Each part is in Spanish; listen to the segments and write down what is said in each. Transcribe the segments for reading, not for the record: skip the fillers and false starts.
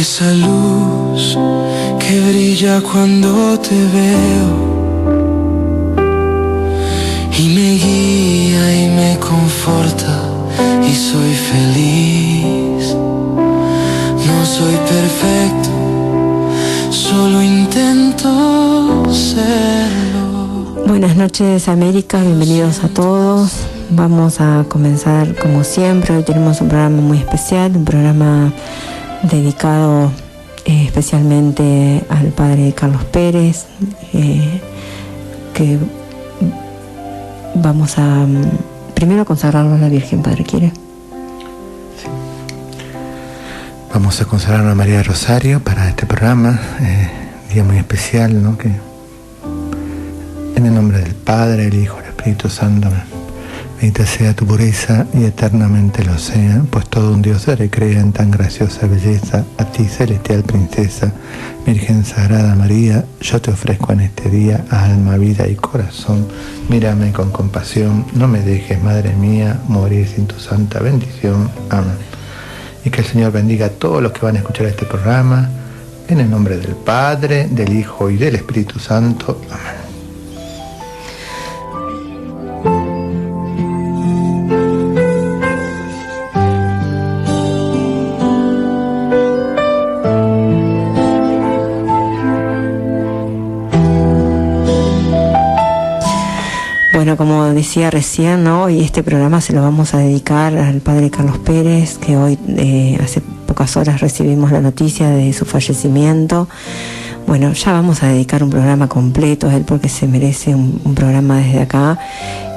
esa luz que brilla cuando te veo y me guía y me conforta y soy feliz. No soy perfecto, solo intento serlo. Buenas noches, América, bienvenidos a todos. Vamos a comenzar como siempre. Hoy tenemos un programa muy especial, un programa dedicado especialmente al padre Carlos Pérez, que vamos a primero consagrarlo a la Virgen. Padre, ¿quiere? Sí. Vamos a consagrar a María de Rosario para este programa, día muy especial, ¿no? Que en el nombre del Padre, del Hijo y del Espíritu Santo, bendita sea tu pureza y eternamente lo sea, pues todo un Dios se recrea en tan graciosa belleza. A ti, celestial princesa, Virgen Sagrada María, yo te ofrezco en este día alma, vida y corazón. Mírame con compasión, no me dejes, Madre mía, morir sin tu santa bendición. Amén. Y que el Señor bendiga a todos los que van a escuchar este programa, en el nombre del Padre, del Hijo y del Espíritu Santo. Amén. Bueno, como decía recién, ¿no? Y este programa se lo vamos a dedicar al padre Carlos Pérez, que hoy, hace pocas horas, recibimos la noticia de su fallecimiento. Bueno, ya vamos a dedicar un programa completo a él porque se merece un programa desde acá.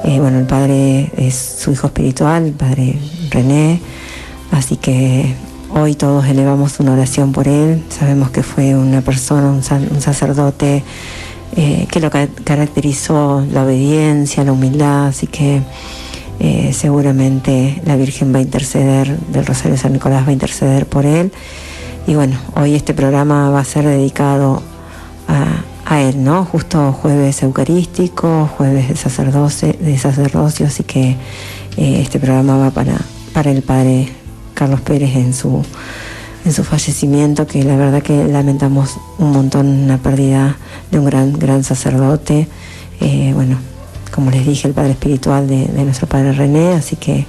Bueno, el padre es su hijo espiritual, el padre René, así que hoy todos elevamos una oración por él. Sabemos que fue una persona, un sacerdote, que lo caracterizó la obediencia, la humildad, así que seguramente la Virgen va a interceder, del Rosario de San Nicolás va a interceder por él. Y bueno, hoy este programa va a ser dedicado a él, ¿no? Justo jueves eucarístico, jueves de sacerdocio, así que este programa va para el padre Carlos Pérez en su fallecimiento, que la verdad que lamentamos un montón la pérdida de un gran sacerdote. Bueno, como les dije, el padre espiritual de nuestro padre René, así que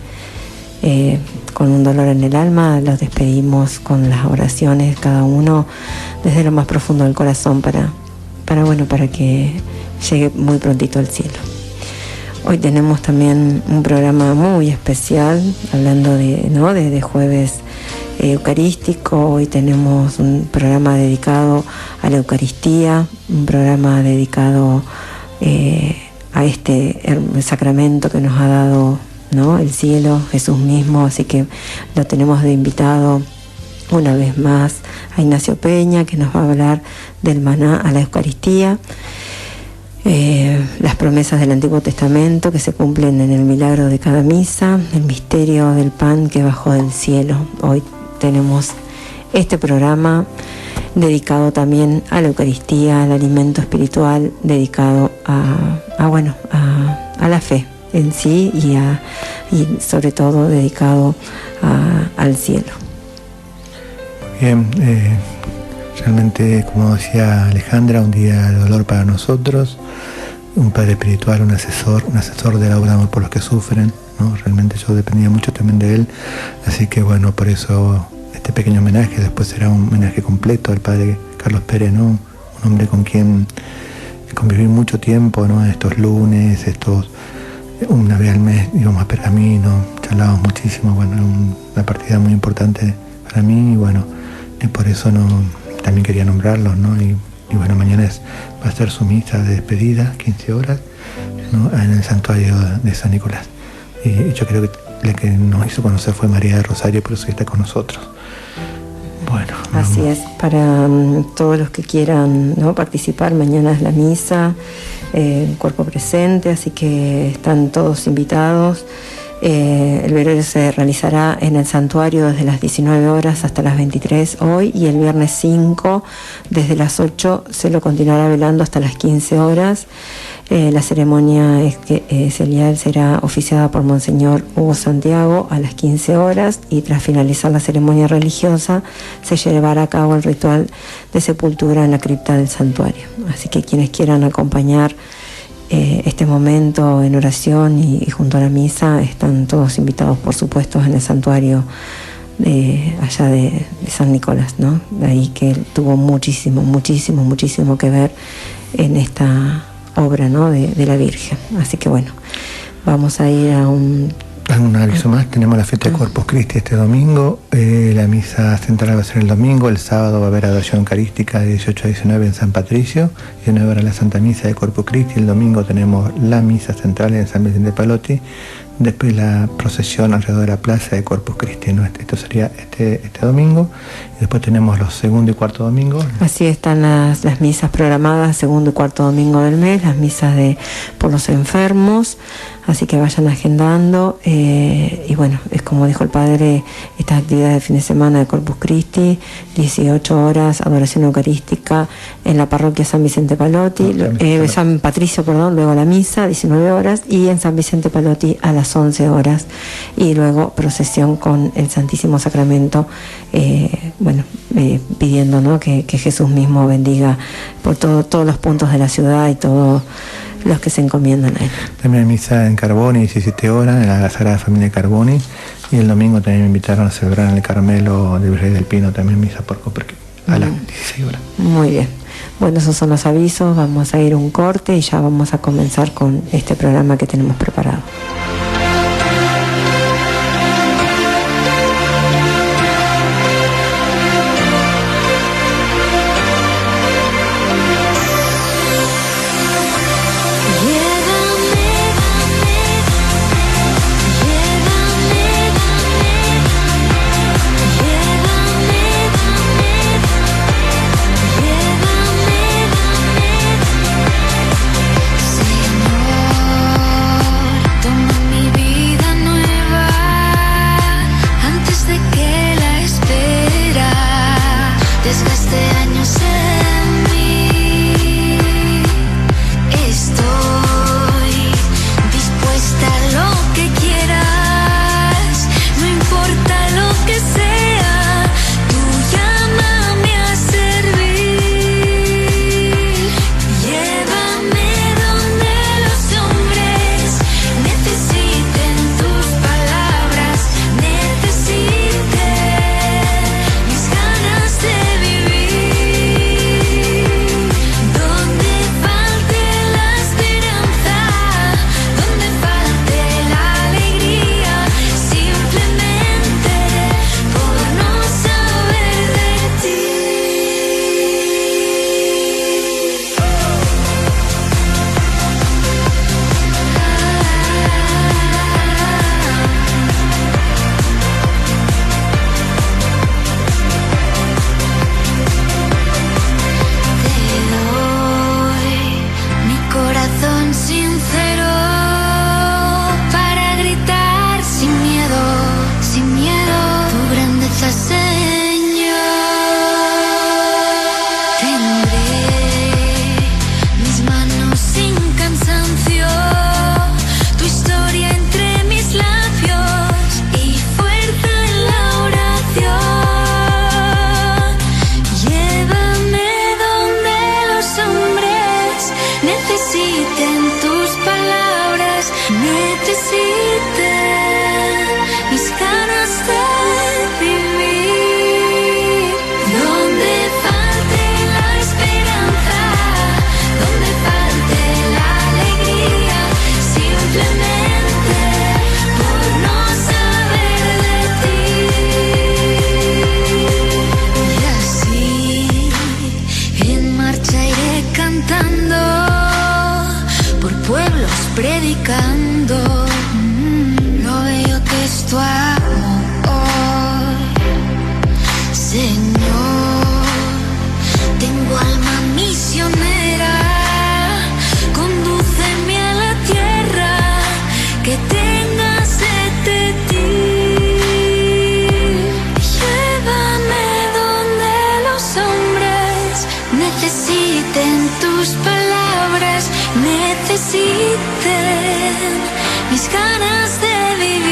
con un dolor en el alma los despedimos con las oraciones, cada uno desde lo más profundo del corazón para que llegue muy prontito al cielo. Hoy tenemos también un programa muy especial, hablando de jueves eucarístico. Hoy tenemos un programa dedicado a la Eucaristía, un programa dedicado a este sacramento que nos ha dado, ¿no?, el cielo, Jesús mismo, así que lo tenemos de invitado una vez más a Ignacio Peña, que nos va a hablar del maná a la Eucaristía, las promesas del Antiguo Testamento que se cumplen en el milagro de cada misa, el misterio del pan que bajó del cielo. Hoy tenemos este programa dedicado también a la Eucaristía, al alimento espiritual, dedicado a la fe en sí y sobre todo dedicado al cielo. Bien, realmente, como decía Alejandra, un día de dolor para nosotros, un padre espiritual, un asesor de la obra de amor por los que sufren, ¿no? Realmente yo dependía mucho también de él, así que bueno, por eso este pequeño homenaje. Después será un homenaje completo al padre Carlos Pérez, ¿no? Un hombre con quien conviví mucho tiempo, ¿no? Estos lunes, una vez al mes íbamos a Pergamino, charlábamos muchísimo. Bueno, una partida muy importante para mí, y bueno, y por eso también quería nombrarlos, ¿no? Y bueno, mañana va a ser su misa de despedida, 15 horas, ¿no?, en el santuario de San Nicolás. Y yo creo que la que nos hizo conocer fue María de Rosario, por eso está con nosotros. Bueno, así es. Para todos los que quieran, ¿no?, participar, mañana es la misa, cuerpo presente, así que están todos invitados. El velorio se realizará en el santuario desde las 19 horas hasta las 23 hoy, y el viernes 5 desde las 8 se lo continuará velando hasta las 15 horas. La ceremonia celial será oficiada por Monseñor Hugo Santiago a las 15 horas y tras finalizar la ceremonia religiosa se llevará a cabo el ritual de sepultura en la cripta del santuario. Así que quienes quieran acompañar este momento en oración y junto a la misa están todos invitados, por supuesto, en el santuario allá de San Nicolás, ¿no? De ahí que él tuvo muchísimo que ver en esta obra, ¿no? de la Virgen. Así que bueno, vamos a ir a un aviso más. Tenemos la fiesta de Corpus Christi este domingo. La misa central va a ser el domingo. El sábado va a haber adoración eucarística de 18 a 19 en San Patricio y de 9 horas la Santa Misa de Corpus Christi. El domingo tenemos la misa central en San Vicente Palotti. Después la procesión alrededor de la plaza de Corpus Christi, ¿no? Esto sería este domingo. Y después tenemos los segundo y cuarto domingos. Así están las misas programadas, segundo y cuarto domingo del mes, las misas por los enfermos. Así que vayan agendando. Y bueno, es como dijo el padre, estas actividades de fin de semana de Corpus Christi, 18 horas, adoración eucarística en la parroquia San Vicente Palotti, San Patricio, luego la misa, 19 horas, y en San Vicente Palotti a las 11 horas, y luego procesión con el Santísimo Sacramento, pidiendo, ¿no? que Jesús mismo bendiga por todos los puntos de la ciudad y todos los que se encomiendan a él. También hay misa en Carboni, 17 horas, en la Sagrada Familia de Carboni, y el domingo también me invitaron a celebrar en el Carmelo de Virrey del Pino, también misa por Copper a las 16 horas. Muy bien. Bueno, esos son los avisos. Vamos a ir a un corte y ya vamos a comenzar con este programa que tenemos preparado. predicando mis ganas de vivir.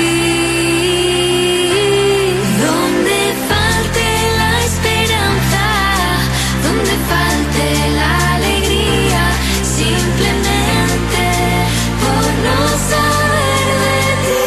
Donde falte la esperanza, donde falte la alegría, simplemente por no saber de ti.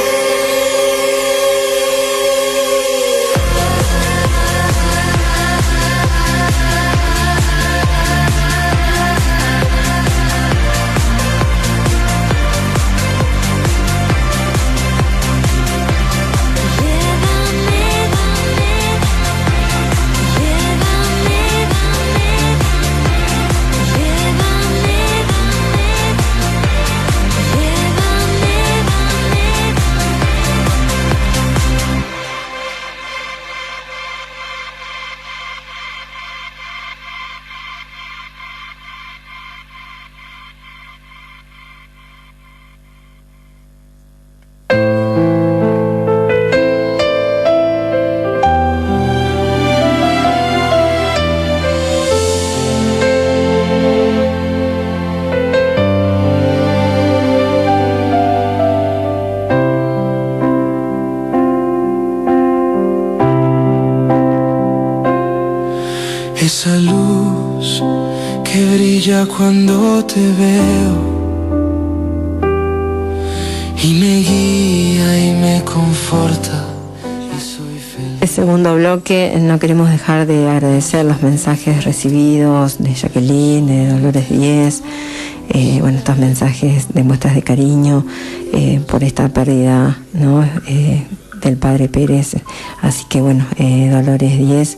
Esa luz que brilla cuando te veo y me guía y me conforta y soy feliz. El segundo bloque, no queremos dejar de agradecer los mensajes recibidos de Jacqueline, de Dolores Díez, estos mensajes de muestras de cariño por esta pérdida, ¿no? Del padre Pérez. Así que Dolores Díez,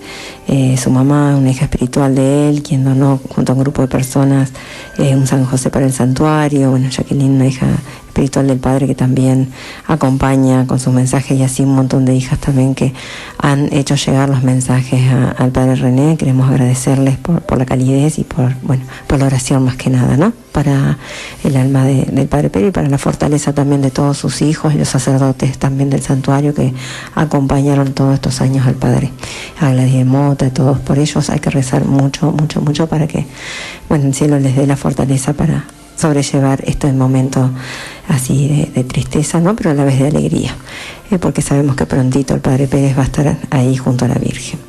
su mamá, una hija espiritual de él, quien donó junto a un grupo de personas un San José para el santuario. Jacqueline, una hija espiritual del padre que también acompaña con sus mensajes, y así un montón de hijas también que han hecho llegar los mensajes al padre René. Queremos agradecerles por la calidez y por la oración más que nada, ¿no? Para el alma del padre Pérez y para la fortaleza también de todos sus hijos y los sacerdotes también del santuario que acompañaron todos estos años al padre. A Gladys Mota, a todos por ellos hay que rezar mucho, mucho, mucho para que el cielo les dé la fortaleza para sobrellevar este momento así de tristeza, ¿no? Pero a la vez de alegría, porque sabemos que prontito el padre Pérez va a estar ahí junto a la Virgen.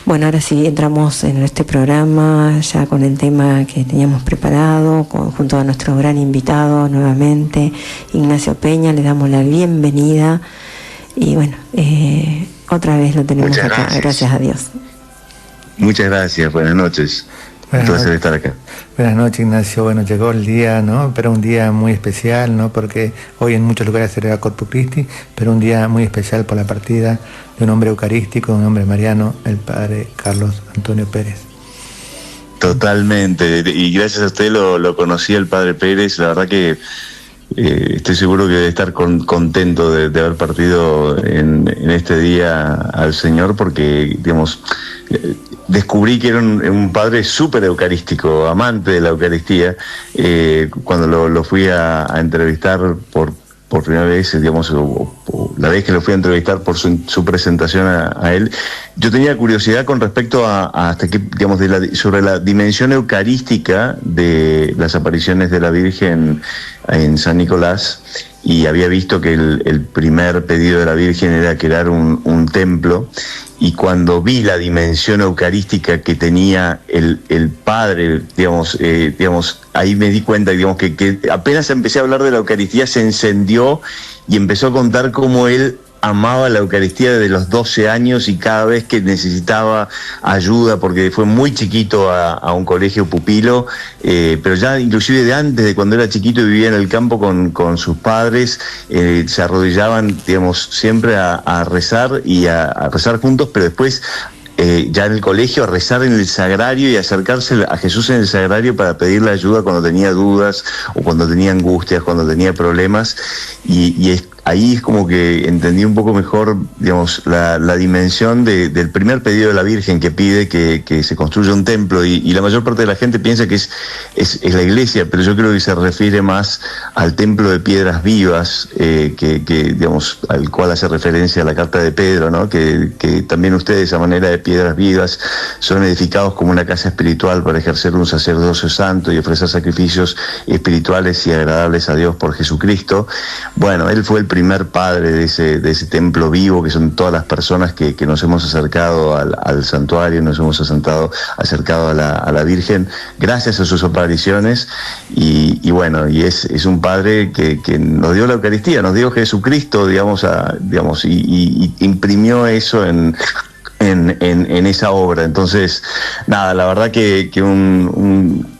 Ahora sí entramos en este programa ya con el tema que teníamos preparado, junto a nuestro gran invitado nuevamente, Ignacio Peña. Le damos la bienvenida y otra vez lo tenemos acá, gracias a Dios. Muchas gracias, buenas noches. Un placer estar acá. Buenas noches, Ignacio. Llegó el día, ¿no? Pero un día muy especial, ¿no? Porque hoy en muchos lugares se celebra Corpus Christi, pero un día muy especial por la partida de un hombre eucarístico, un hombre mariano, el padre Carlos Antonio Pérez. Totalmente, y gracias a usted lo conocí al padre Pérez. La verdad que estoy seguro que debe estar contento de haber partido en este día al Señor, porque, descubrí que era un padre súper eucarístico, amante de la Eucaristía, cuando lo fui a entrevistar por primera vez, o la vez que lo fui a entrevistar por su presentación a él. Yo tenía curiosidad con respecto sobre la dimensión eucarística de las apariciones de la Virgen en San Nicolás, y había visto que el primer pedido de la Virgen era crear un templo, y cuando vi la dimensión eucarística que tenía el Padre, ahí me di cuenta, que apenas empecé a hablar de la Eucaristía se encendió y empezó a contar cómo él amaba la Eucaristía desde los 12 años, y cada vez que necesitaba ayuda, porque fue muy chiquito a un colegio pupilo, pero ya inclusive de antes, de cuando era chiquito y vivía en el campo con sus padres, se arrodillaban, siempre a rezar y a rezar juntos, pero después ya en el colegio a rezar en el sagrario y acercarse a Jesús en el sagrario para pedirle ayuda cuando tenía dudas o cuando tenía angustias, cuando tenía problemas, y ahí es como que entendí un poco mejor, digamos, la dimensión del primer pedido de la Virgen, que pide que se construya un templo, y la mayor parte de la gente piensa que es la iglesia, pero yo creo que se refiere más al templo de piedras vivas, que digamos, al cual hace referencia a la carta de Pedro, ¿no? Que también ustedes, a manera de piedras vivas, son edificados como una casa espiritual para ejercer un sacerdocio santo y ofrecer sacrificios espirituales y agradables a Dios por Jesucristo. Bueno, él fue el primer padre de ese templo vivo, que son todas las personas que nos hemos acercado al santuario, nos hemos acercado a la Virgen gracias a sus apariciones, y bueno, y es un padre que nos dio la Eucaristía, nos dio Jesucristo, digamos, y imprimió eso en esa obra. Entonces, nada, la verdad que un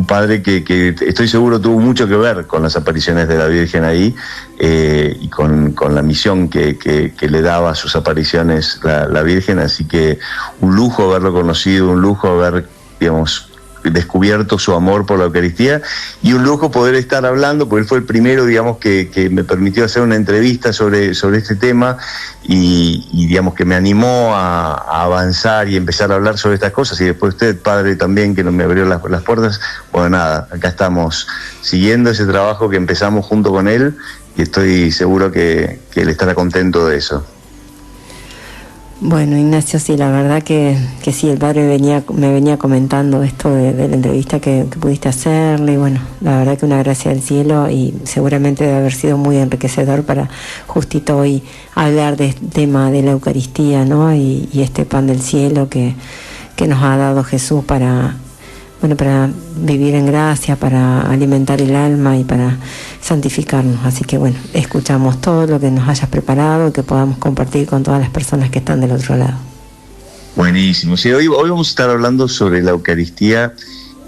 padre que estoy seguro tuvo mucho que ver con las apariciones de la Virgen ahí, y con la misión que le daba a sus apariciones la Virgen. Así que un lujo haberlo conocido, un lujo haber, digamos, descubierto su amor por la Eucaristía, y un lujo poder estar hablando, porque él fue el primero, digamos, que me permitió hacer una entrevista sobre este tema, y digamos que me animó a avanzar y empezar a hablar sobre estas cosas. Y después usted, padre, también, que me abrió las puertas. Bueno, nada, acá estamos siguiendo ese trabajo que empezamos junto con él, y estoy seguro que él estará contento de eso. Bueno, Ignacio, sí, la verdad que sí, el padre me venía comentando esto de la entrevista que pudiste hacerle, y bueno, la verdad que una gracia del cielo, y seguramente debe haber sido muy enriquecedor para justito hoy hablar de este tema de la Eucaristía, ¿no? Y este pan del cielo que nos ha dado Jesús para vivir en gracia, para alimentar el alma y para santificarnos. Así que bueno, escuchamos todo lo que nos hayas preparado y que podamos compartir con todas las personas que están del otro lado. Buenísimo. Sí, hoy vamos a estar hablando sobre la Eucaristía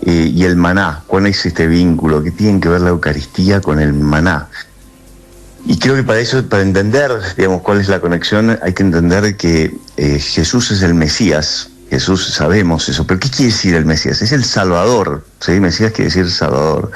y el maná. ¿Cuál es este vínculo? ¿Qué tiene que ver la Eucaristía con el maná? Y creo que para entender, digamos, cuál es la conexión, hay que entender que Jesús es el Mesías. Jesús, sabemos eso, pero ¿qué quiere decir el Mesías? Es el Salvador, ¿sí? Mesías quiere decir Salvador,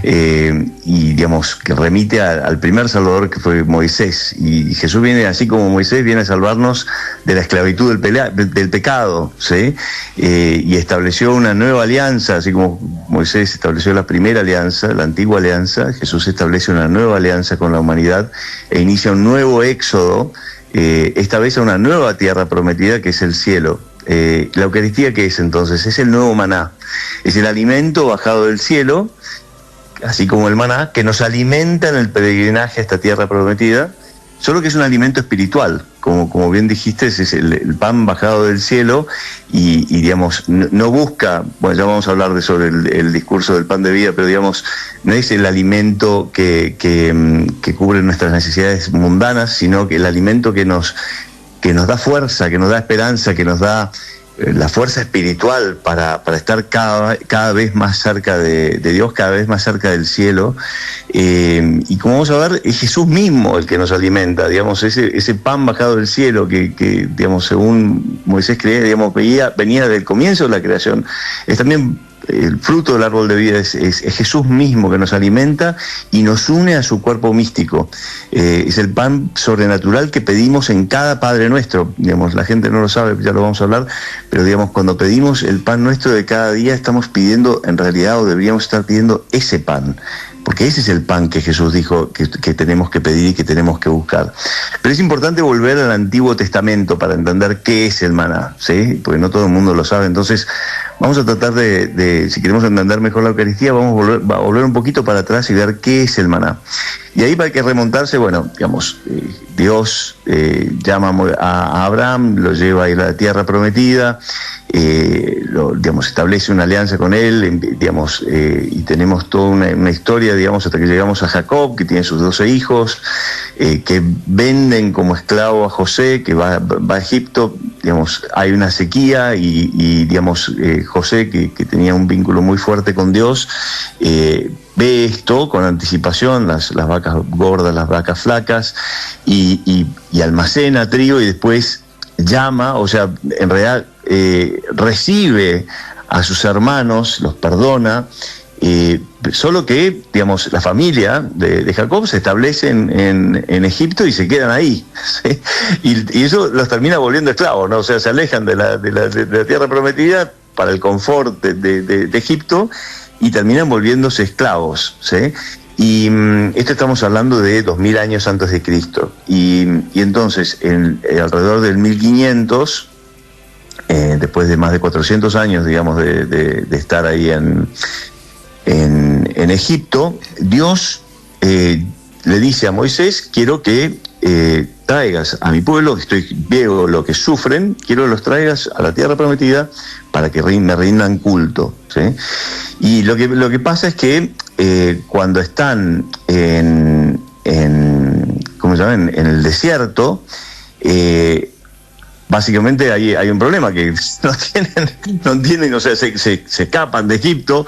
y digamos que remite al primer Salvador, que fue Moisés, y Jesús viene, así como Moisés, viene a salvarnos de la esclavitud del pecado, ¿sí? Y estableció una nueva alianza, así como Moisés estableció la primera alianza, la antigua alianza. Jesús establece una nueva alianza con la humanidad e inicia un nuevo éxodo, esta vez a una nueva tierra prometida, que es el cielo. La Eucaristía, ¿qué es entonces? Es el nuevo maná, es el alimento bajado del cielo, así como el maná, que nos alimenta en el peregrinaje a esta tierra prometida, solo que es un alimento espiritual, como bien dijiste, es el pan bajado del cielo, y digamos, no busca, bueno, ya vamos a hablar sobre el discurso del pan de vida, pero digamos, no es el alimento que cubre nuestras necesidades mundanas, sino que el alimento que nos da fuerza, que nos da esperanza, que nos da la fuerza espiritual para estar cada vez más cerca de Dios, cada vez más cerca del cielo. Y como vamos a ver, es Jesús mismo el que nos alimenta, digamos, ese pan bajado del cielo que digamos, según Moisés creía, digamos, venía del comienzo de la creación. Es también el fruto del árbol de vida, es Jesús mismo que nos alimenta y nos une a su cuerpo místico. Es el pan sobrenatural que pedimos en cada Padre Nuestro. Digamos, la gente no lo sabe, ya lo vamos a hablar, pero digamos, cuando pedimos el pan nuestro de cada día, estamos pidiendo, en realidad, o deberíamos estar pidiendo ese pan, porque ese es el pan que Jesús dijo que tenemos que pedir y que tenemos que buscar. Pero es importante volver al Antiguo Testamento para entender qué es el maná, ¿sí? Porque no todo el mundo lo sabe. Entonces, vamos a tratar de si queremos entender mejor la Eucaristía, vamos a volver un poquito para atrás y ver qué es el maná. Y ahí, para que remontarse, bueno, digamos, Dios llama a Abraham, lo lleva a ir a la tierra prometida, digamos, establece una alianza con él, digamos, y tenemos toda una historia, digamos, hasta que llegamos a Jacob, que tiene sus 12 hijos, que venden como esclavo a José, que va a Egipto. Digamos, hay una sequía y digamos, José, que tenía un vínculo muy fuerte con Dios, ve esto con anticipación, las vacas gordas, las vacas flacas, y almacena trigo, y después llama, o sea, en realidad recibe a sus hermanos, los perdona, solo que, digamos, la familia de Jacob se establece en Egipto y se quedan ahí, ¿sí? Y eso los termina volviendo esclavos, ¿no? O sea, se alejan de la tierra prometida para el confort de Egipto y terminan volviéndose esclavos, ¿sí? Y esto estamos hablando de 2000 años antes de Cristo. Y entonces, alrededor del 1500, después de más de 400 años, digamos, de estar ahí en Egipto, Dios le dice a Moisés: quiero que traigas a mi pueblo, veo lo que sufren, quiero que los traigas a la tierra prometida para que me rindan culto, ¿sí? Y lo que pasa es que cuando están ¿cómo se llama? En el desierto, básicamente hay un problema, que no tienen, o sea, se escapan de Egipto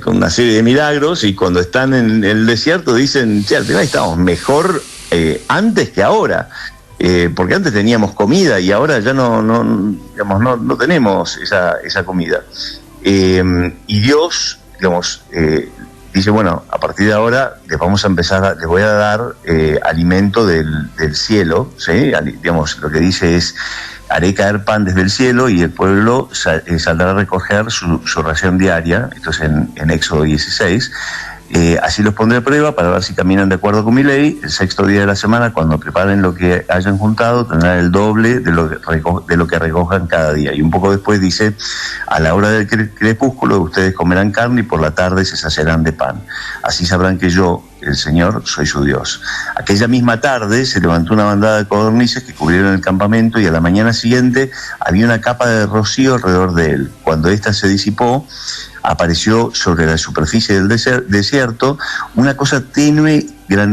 con una serie de milagros, y cuando están en el desierto dicen: che, al final estamos mejor antes que ahora, porque antes teníamos comida y ahora ya no tenemos esa comida. Y Dios, digamos, dice: bueno, a partir de ahora les voy a dar alimento del cielo, ¿sí? Digamos, lo que dice es: haré caer pan desde el cielo y el pueblo saldrá a recoger su ración diaria. Esto es en Éxodo 16. Así los pondré a prueba para ver si caminan de acuerdo con mi ley. El 6º día de la semana, cuando preparen lo que hayan juntado, tendrán el doble de lo que recojan cada día. Y un poco después dice: a la hora del crepúsculo ustedes comerán carne y por la tarde se saciarán de pan. Así sabrán que yo, el Señor, soy su Dios. Aquella misma tarde se levantó una bandada de codornices que cubrieron el campamento, y a la mañana siguiente había una capa de rocío alrededor de él. Cuando ésta se disipó, apareció sobre la superficie del desierto una cosa tenue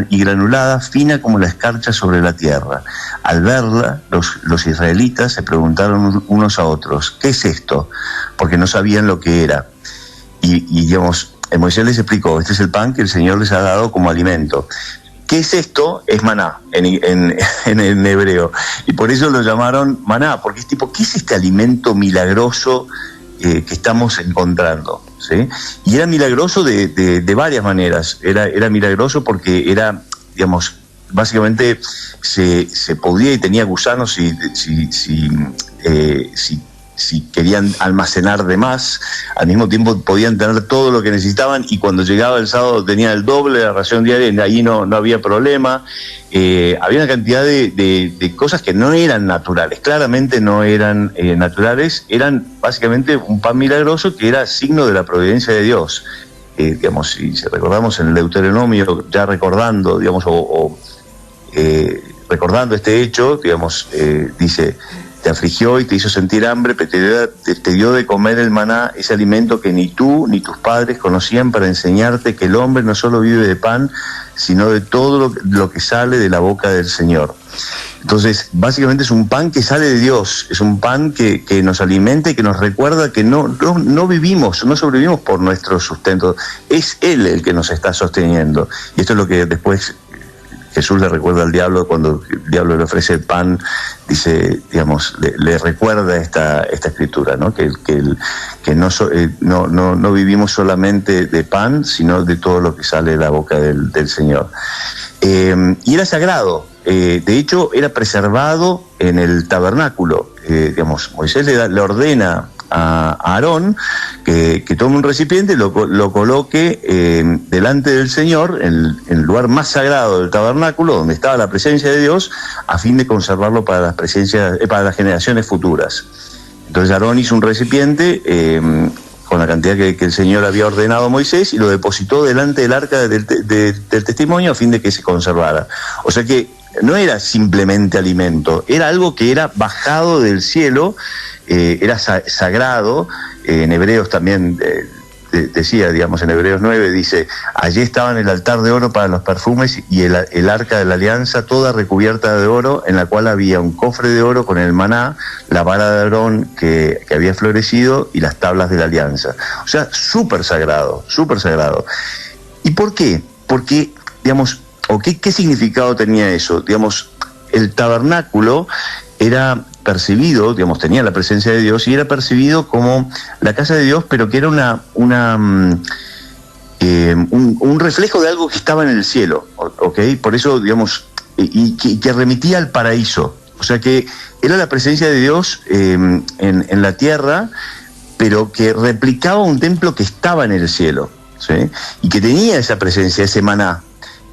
y granulada, fina como la escarcha sobre la tierra. Al verla, los israelitas se preguntaron unos a otros: ¿qué es esto? Porque no sabían lo que era. Y digamos, Moisés les explicó: este es el pan que el Señor les ha dado como alimento. ¿Qué es esto? Es maná en hebreo. Y por eso lo llamaron maná, porque es tipo: ¿qué es este alimento milagroso que estamos encontrando? ¿Sí? Y era milagroso de varias maneras. Era milagroso porque era, digamos, básicamente se podía y tenía gusanos si querían almacenar de más. Al mismo tiempo podían tener todo lo que necesitaban, y cuando llegaba el sábado tenían el doble de la ración diaria, y ahí no había problema. Había una cantidad de cosas que no eran naturales, claramente no eran naturales, eran básicamente un pan milagroso que era signo de la providencia de Dios. Digamos, si recordamos en el Deuteronomio, ya recordando, digamos, recordando este hecho, digamos, dice: te afligió y te hizo sentir hambre, pero te dio de comer el maná, ese alimento que ni tú ni tus padres conocían, para enseñarte que el hombre no solo vive de pan, sino de todo lo que sale de la boca del Señor. Entonces, básicamente es un pan que sale de Dios, es un pan que nos alimenta y que nos recuerda que no sobrevivimos por nuestro sustento, es Él el que nos está sosteniendo. Y esto es lo que después Jesús le recuerda al diablo cuando el diablo le ofrece el pan. Dice, digamos, le recuerda esta escritura, ¿no? Que no vivimos solamente de pan, sino de todo lo que sale de la boca del Señor. Y era sagrado. De hecho, era preservado en el tabernáculo. Digamos, Moisés le ordena a Aarón que tome un recipiente y lo coloque delante del Señor, en el lugar más sagrado del tabernáculo, donde estaba la presencia de Dios, a fin de conservarlo para las generaciones futuras. Entonces Aarón hizo un recipiente con la cantidad que el Señor había ordenado a Moisés, y lo depositó delante del arca del testimonio, a fin de que se conservara. O sea que no era simplemente alimento, era algo que era bajado del cielo, era sagrado. En Hebreos también decía, digamos, en Hebreos 9 dice: allí estaban el altar de oro para los perfumes y el arca de la alianza, toda recubierta de oro, en la cual había un cofre de oro con el maná, la vara de Aarón que había florecido y las tablas de la alianza. O sea, súper sagrado, súper sagrado. ¿Y por qué? Porque, digamos, ¿qué significado tenía eso? Digamos, el tabernáculo era percibido, digamos, tenía la presencia de Dios y era percibido como la casa de Dios, pero que era un reflejo de algo que estaba en el cielo, ¿ok? Por eso, digamos, y que remitía al paraíso. O sea que era la presencia de Dios en la tierra, pero que replicaba un templo que estaba en el cielo, ¿sí? Y que tenía esa presencia, ese maná.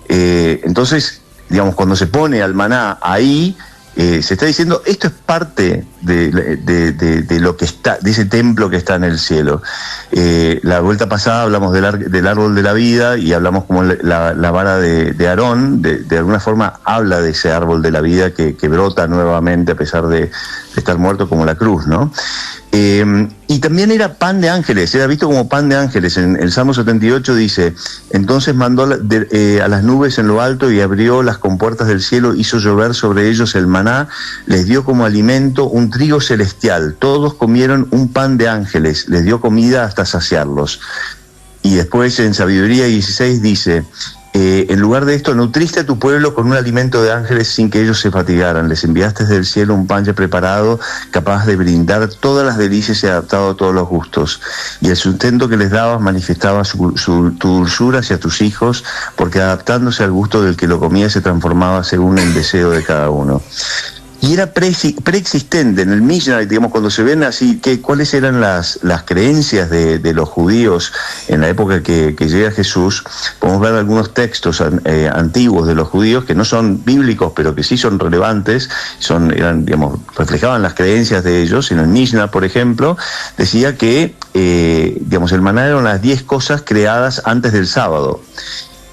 Entonces, digamos, cuando se pone al maná ahí, se está diciendo, esto es parte de lo que está, de ese templo que está en el cielo. La vuelta pasada hablamos del árbol de la vida y hablamos como la vara de Aarón, de alguna forma habla de ese árbol de la vida que brota nuevamente a pesar de estar muerto, como la cruz, ¿no? Y también era pan de ángeles, era visto como pan de ángeles. En el Salmo 78 dice: entonces mandó a las nubes en lo alto y abrió las compuertas del cielo, hizo llover sobre ellos el maná, les dio como alimento un trigo celestial, todos comieron un pan de ángeles, les dio comida hasta saciarlos. Y después en Sabiduría 16 dice: en lugar de esto, nutriste a tu pueblo con un alimento de ángeles sin que ellos se fatigaran. Les enviaste desde el cielo un pan ya preparado, capaz de brindar todas las delicias y adaptado a todos los gustos. Y el sustento que les dabas manifestaba tu dulzura hacia tus hijos, porque adaptándose al gusto del que lo comía se transformaba según el deseo de cada uno. Y era preexistente en el Mishnah, digamos, cuando se ven así, cuáles eran las creencias de los judíos en la época que llega Jesús. Podemos ver algunos textos antiguos de los judíos que no son bíblicos, pero que sí son relevantes, reflejaban las creencias de ellos. En el Mishnah, por ejemplo, decía que el maná eran las 10 cosas creadas antes del sábado.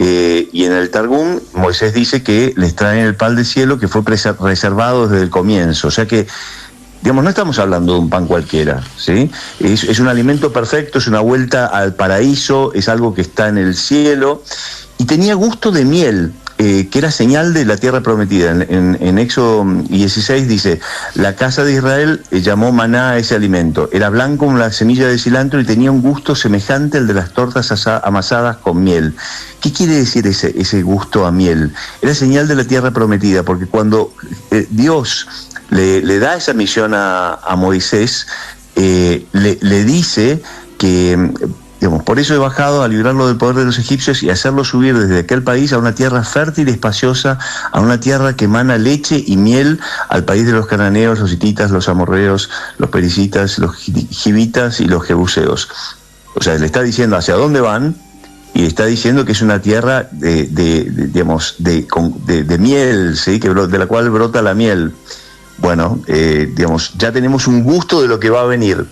Y en el Targum, Moisés dice que les traen el pan del cielo que fue reservado desde el comienzo. O sea que, digamos, no estamos hablando de un pan cualquiera, ¿sí? Es un alimento perfecto, es una vuelta al paraíso, es algo que está en el cielo. Y tenía gusto de miel, que era señal de la tierra prometida. En Éxodo 16 dice: la casa de Israel llamó maná a ese alimento. Era blanco como la semilla de cilantro y tenía un gusto semejante al de las tortas amasadas con miel. ¿Qué quiere decir ese gusto a miel? Era señal de la tierra prometida, porque cuando Dios le da esa misión a Moisés, le dice que... por eso he bajado a librarlo del poder de los egipcios y hacerlo subir desde aquel país a una tierra fértil y espaciosa, a una tierra que emana leche y miel, al país de los cananeos, los hititas, los amorreos, los pericitas, los givitas y los jebuseos. O sea, le está diciendo hacia dónde van, y está diciendo que es una tierra de miel, ¿sí? De la cual brota la miel. Bueno, ya tenemos un gusto de lo que va a venir.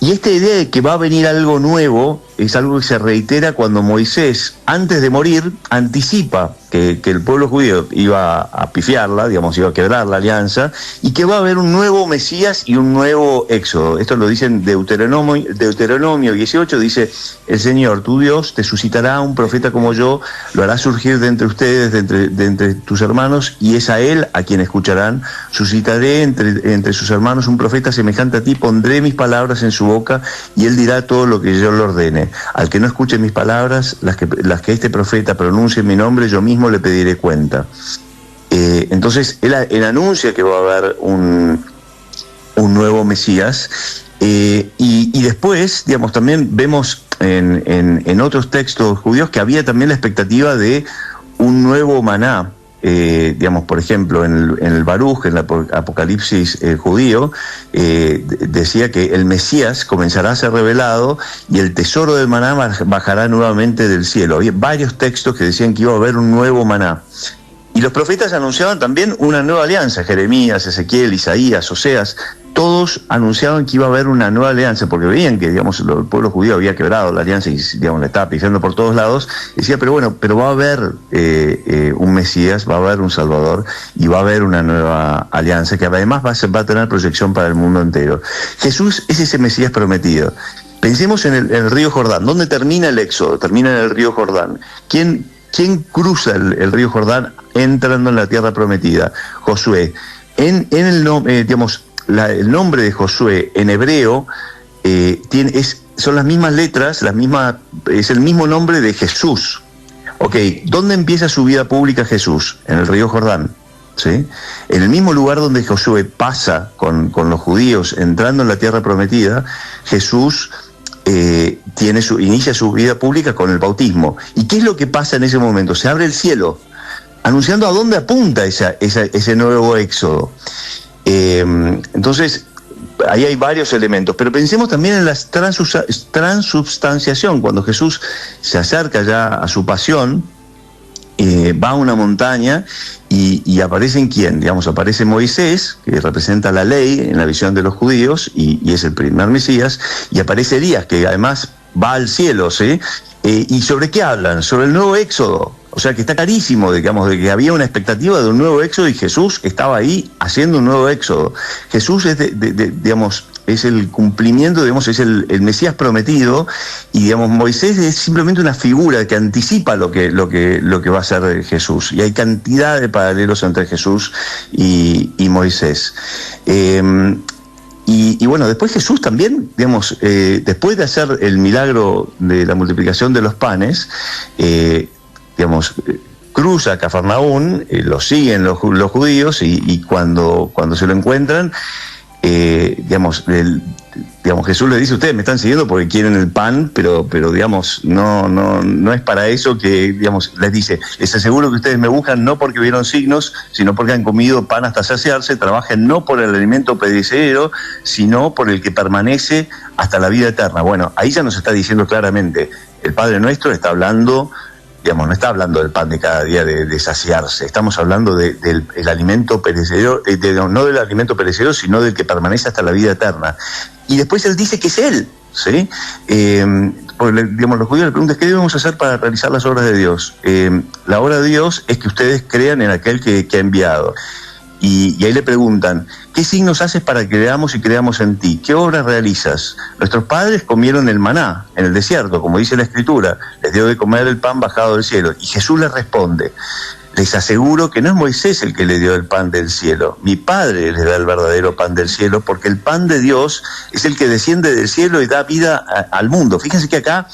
Y esta idea de que va a venir algo nuevo es algo que se reitera cuando Moisés, antes de morir, anticipa que el pueblo judío iba a pifiarla, iba a quebrar la alianza, y que va a haber un nuevo Mesías y un nuevo Éxodo. Esto lo dice en Deuteronomio 18, dice: el Señor, tu Dios, te suscitará un profeta como yo, lo hará surgir de entre ustedes, de entre tus hermanos, y es a él a quien escucharán. Suscitaré entre sus hermanos un profeta semejante a ti, pondré mis palabras en su boca, y él dirá todo lo que yo le ordene. Al que no escuche mis palabras, las que este profeta pronuncie en mi nombre, yo mismo le pediré cuenta. Entonces él anuncia que va a haber un nuevo Mesías, y después, también vemos en otros textos judíos que había también la expectativa de un nuevo maná. Por ejemplo, en el Baruj, en el Apocalipsis judío, decía que el Mesías comenzará a ser revelado y el tesoro del maná bajará nuevamente del cielo. Había varios textos que decían que iba a haber un nuevo maná. Y los profetas anunciaban también una nueva alianza. Jeremías, Ezequiel, Isaías, Oseas, todos anunciaban que iba a haber una nueva alianza, porque veían que, el pueblo judío había quebrado la alianza y, la estaba pisando por todos lados. Decía, pero va a haber un Mesías, va a haber un Salvador y va a haber una nueva alianza que además va a tener proyección para el mundo entero. Jesús es ese Mesías prometido. Pensemos en el río Jordán. ¿Dónde termina el Éxodo? Termina en el río Jordán. ¿Quién cruza el río Jordán entrando en la tierra prometida? Josué. El nombre de Josué en hebreo son las mismas letras, es el mismo nombre de Jesús. Ok, ¿dónde empieza su vida pública Jesús? En el río Jordán, ¿sí? En el mismo lugar donde Josué pasa con los judíos entrando en la tierra prometida, Jesús inicia su vida pública con el bautismo. ¿Y qué es lo que pasa en ese momento? Se abre el cielo, anunciando a dónde apunta ese nuevo éxodo. Entonces, ahí hay varios elementos, pero pensemos también en la transubstanciación, cuando Jesús se acerca ya a su pasión, va a una montaña y aparece ¿quién? Digamos, aparece Moisés, que representa la ley en la visión de los judíos y es el primer Mesías, y aparece Elías, que además va al cielo, ¿sí? ¿Y sobre qué hablan? Sobre el nuevo éxodo. O sea que está clarísimo, digamos, de que había una expectativa de un nuevo éxodo y Jesús estaba ahí haciendo un nuevo éxodo. Jesús es, digamos, es el cumplimiento, digamos, es el Mesías prometido, y digamos, Moisés es simplemente una figura que anticipa lo que va a ser Jesús. Y hay cantidad de paralelos entre Jesús y Moisés. Y bueno, después Jesús también, digamos, después de hacer el milagro de la multiplicación de los panes, digamos, cruza Cafarnaún, lo siguen los judíos y cuando se lo encuentran, digamos, Jesús le dice: ustedes me están siguiendo porque quieren el pan, pero digamos, no es para eso que, digamos, les dice: les aseguro que ustedes me buscan no porque vieron signos, sino porque han comido pan hasta saciarse. Trabajen no por el alimento perecedero, sino por el que permanece hasta la vida eterna. Bueno, ahí ya nos está diciendo claramente, el Padre Nuestro está hablando, digamos, no está hablando del pan de cada día de saciarse, estamos hablando del alimento perecedero, no del alimento perecedero, sino del que permanece hasta la vida eterna. Y después él dice que es él, ¿sí? Porque, digamos, los judíos le preguntan: ¿qué debemos hacer para realizar las obras de Dios? La obra de Dios es que ustedes crean en aquel que ha enviado. Y ahí le preguntan: ¿qué signos haces para que veamos y creamos en ti? ¿Qué obras realizas? Nuestros padres comieron el maná en el desierto, como dice la Escritura, les dio de comer el pan bajado del cielo. Y Jesús les responde: les aseguro que no es Moisés el que le dio el pan del cielo, mi Padre les da el verdadero pan del cielo, porque el pan de Dios es el que desciende del cielo y da vida al mundo. Fíjense que acá,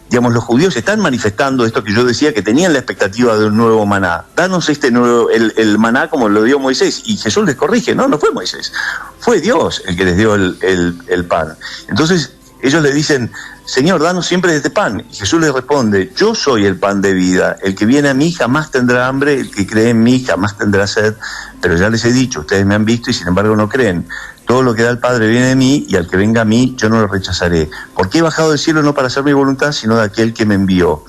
digamos, los judíos están manifestando esto que yo decía, que tenían la expectativa de un nuevo maná. Danos este nuevo, el maná como lo dio Moisés. Y Jesús les corrige: no fue Moisés, fue Dios el que les dio el pan. Entonces ellos le dicen: Señor, danos siempre de este pan. Y Jesús les responde: yo soy el pan de vida, el que viene a mí jamás tendrá hambre, el que cree en mí jamás tendrá sed. Pero ya les he dicho, ustedes me han visto y sin embargo no creen. Todo lo que da el Padre viene de mí, y al que venga a mí yo no lo rechazaré. Porque he bajado del cielo no para hacer mi voluntad, sino de aquel que me envió.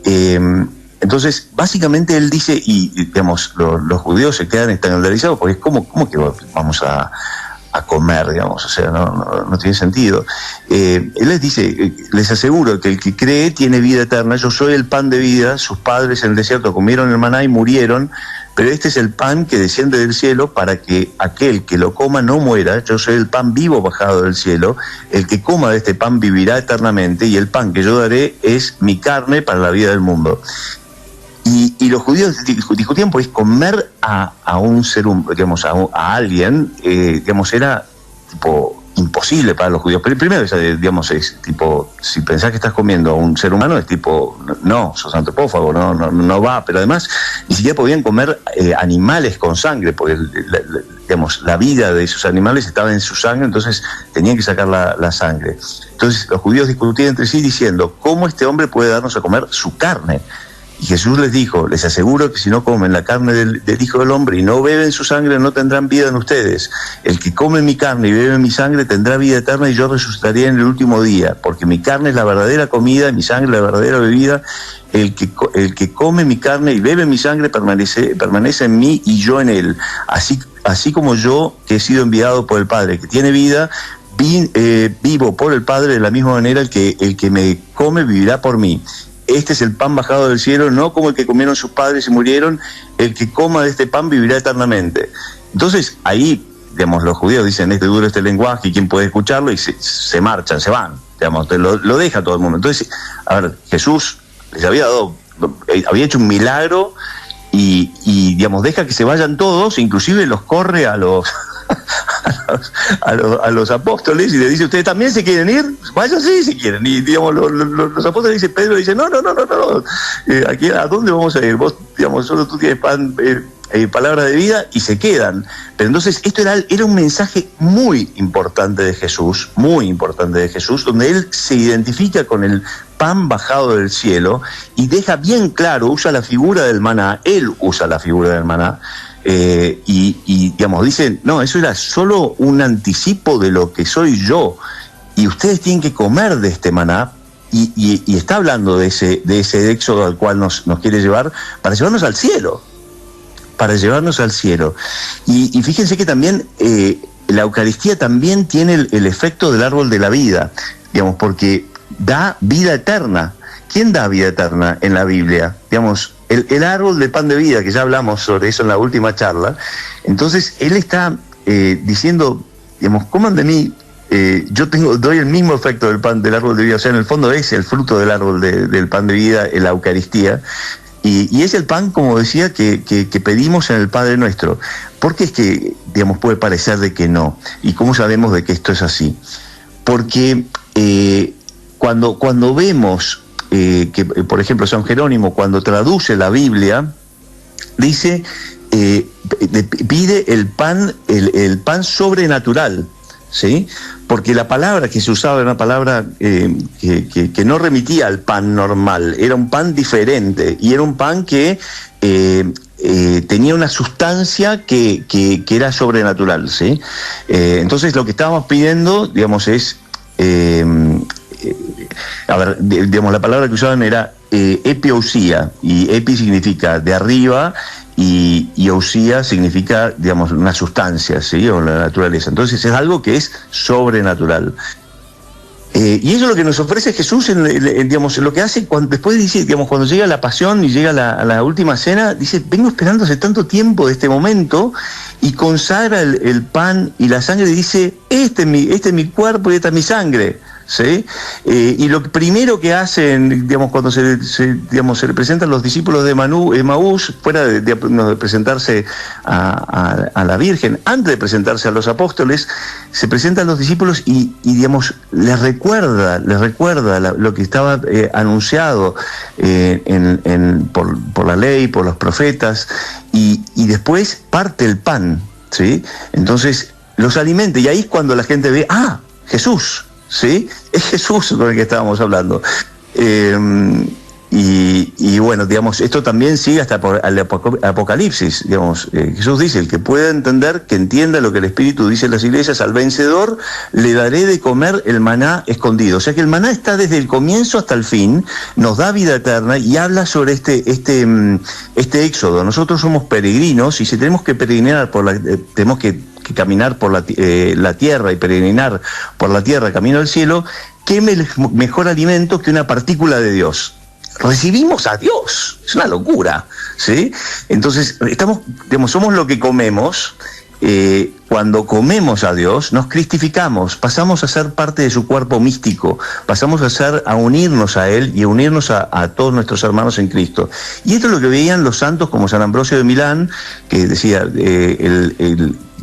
Entonces, básicamente él dice, y digamos, los judíos se quedan escandalizados, porque ¿cómo que vamos a comer, digamos? O sea, no tiene sentido. Él les dice: les aseguro que el que cree tiene vida eterna, yo soy el pan de vida. Sus padres en el desierto comieron el maná y murieron, pero este es el pan que desciende del cielo para que aquel que lo coma no muera. Yo soy el pan vivo bajado del cielo, el que coma de este pan vivirá eternamente, y el pan que yo daré es mi carne para la vida del mundo. Y los judíos discutían, pues comer a un ser, digamos, a alguien, digamos, era tipo imposible para los judíos. Pero primero, digamos, es tipo, si pensás que estás comiendo a un ser humano, es tipo, no, sos antropófago, no va. Pero además, ni siquiera podían comer animales con sangre, porque digamos, la vida de esos animales estaba en su sangre, entonces tenían que sacar la sangre. Entonces los judíos discutían entre sí diciendo: ¿cómo este hombre puede darnos a comer su carne? Y Jesús les dijo: les aseguro que si no comen la carne del Hijo del Hombre y no beben su sangre, no tendrán vida en ustedes. El que come mi carne y bebe mi sangre tendrá vida eterna, y yo resucitaré en el último día, porque mi carne es la verdadera comida y mi sangre la verdadera bebida. El que come mi carne y bebe mi sangre permanece en mí y yo en él. Así como yo, que he sido enviado por el Padre, que tiene vida, vivo por el Padre, de la misma manera el que me come vivirá por mí. Este es el pan bajado del cielo, no como el que comieron sus padres y murieron. El que coma de este pan vivirá eternamente. Entonces ahí, digamos, los judíos dicen: este duro este lenguaje, ¿y quién puede escucharlo? Y se marchan, se van, digamos, lo deja todo el mundo. Entonces, a ver, Jesús les había hecho un milagro y digamos, deja que se vayan todos, inclusive los corre a los apóstoles y le dice: ¿ustedes también se quieren ir? Váyanse si quieren. Y digamos, los apóstoles dicen: Pedro dice: no, aquí, ¿a dónde vamos a ir? Vos, digamos, solo tú tienes pan, palabra de vida y se quedan. Pero entonces esto era un mensaje muy importante de Jesús, donde él se identifica con el pan bajado del cielo y deja bien claro, usa la figura del maná, él usa la figura del maná, y digamos, dice, no, eso era solo un anticipo de lo que soy yo, y ustedes tienen que comer de este maná. Y está hablando de ese éxodo al cual nos quiere llevar, para llevarnos al cielo. Y fíjense que también la Eucaristía también tiene el efecto del árbol de la vida, digamos, porque da vida eterna. ¿Quién da vida eterna en la Biblia? Digamos, el árbol del pan de vida, que ya hablamos sobre eso en la última charla. Entonces, él está diciendo, digamos, coman de mí. Yo doy el mismo efecto del árbol de vida, o sea, en el fondo es el fruto del árbol del pan de vida, en la Eucaristía, y es el pan, como decía, que pedimos en el Padre Nuestro. ¿Por qué es que, digamos, puede parecer de que no? ¿Y cómo sabemos de que esto es así? Porque cuando vemos que, por ejemplo, San Jerónimo, cuando traduce la Biblia, dice, pide el pan sobrenatural, ¿sí? Porque la palabra que se usaba era una palabra que no remitía al pan normal, era un pan diferente, y era un pan que tenía una sustancia que era sobrenatural, ¿sí? Entonces lo que estábamos pidiendo, digamos, es, digamos, la palabra que usaban era epiosía, y epi significa de arriba, y ousía significa, digamos, una sustancia, ¿sí? O la naturaleza. Entonces es algo que es sobrenatural. Y eso es lo que nos ofrece Jesús, digamos, lo que hace después dice, digamos, cuando llega la pasión y llega a la última cena, dice, vengo esperando hace tanto tiempo de este momento, y consagra el pan y la sangre y dice, este es mi cuerpo y esta es mi sangre. ¿Sí? Y lo primero que hacen, digamos, cuando se le presentan los discípulos de Emaús, fuera de presentarse a la Virgen, antes de presentarse a los apóstoles, se presentan los discípulos y les recuerda lo que estaba anunciado por la ley, por los profetas, y después parte el pan, ¿sí? Entonces los alimenta, y ahí es cuando la gente ve, Jesús. ¿Sí? Es Jesús con el que estábamos hablando. Y bueno, digamos, esto también sigue hasta por el Apocalipsis. Digamos, Jesús dice, el que pueda entender, que entienda lo que el Espíritu dice en las iglesias, al vencedor le daré de comer el maná escondido. O sea que el maná está desde el comienzo hasta el fin, nos da vida eterna y habla sobre este éxodo. Nosotros somos peregrinos, y si tenemos que peregrinar tenemos que caminar por la tierra y peregrinar por la tierra camino al cielo, ¿qué mejor alimento que una partícula de Dios? Recibimos a Dios, es una locura, ¿sí? Entonces, somos lo que comemos. Cuando comemos a Dios, nos cristificamos, pasamos a ser parte de su cuerpo místico, pasamos a unirnos a Él y a unirnos a todos nuestros hermanos en Cristo. Y esto es lo que veían los santos como San Ambrosio de Milán, que decía,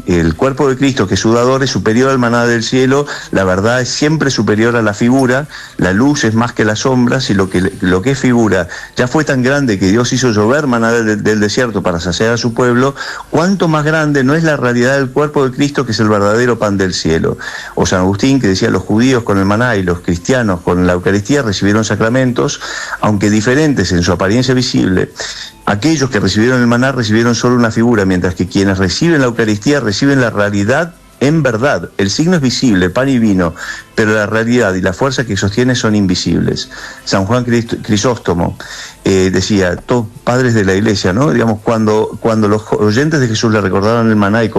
el cuerpo de Cristo, que es sudador, es superior al maná del cielo, la verdad es siempre superior a la figura, la luz es más que las sombras, y lo que es figura ya fue tan grande que Dios hizo llover maná del desierto para saciar a su pueblo, cuánto más grande no es la realidad del cuerpo de Cristo, que es el verdadero pan del cielo. O San Agustín, que decía, los judíos con el maná y los cristianos con la Eucaristía recibieron sacramentos, aunque diferentes en su apariencia visible. Aquellos que recibieron el maná recibieron solo una figura, mientras que quienes reciben la Eucaristía reciben la realidad en verdad. El signo es visible, pan y vino, pero la realidad y la fuerza que sostiene son invisibles. San Juan Crisóstomo decía, todos padres de la Iglesia, ¿no? Digamos, cuando los oyentes de Jesús le recordaron el maná y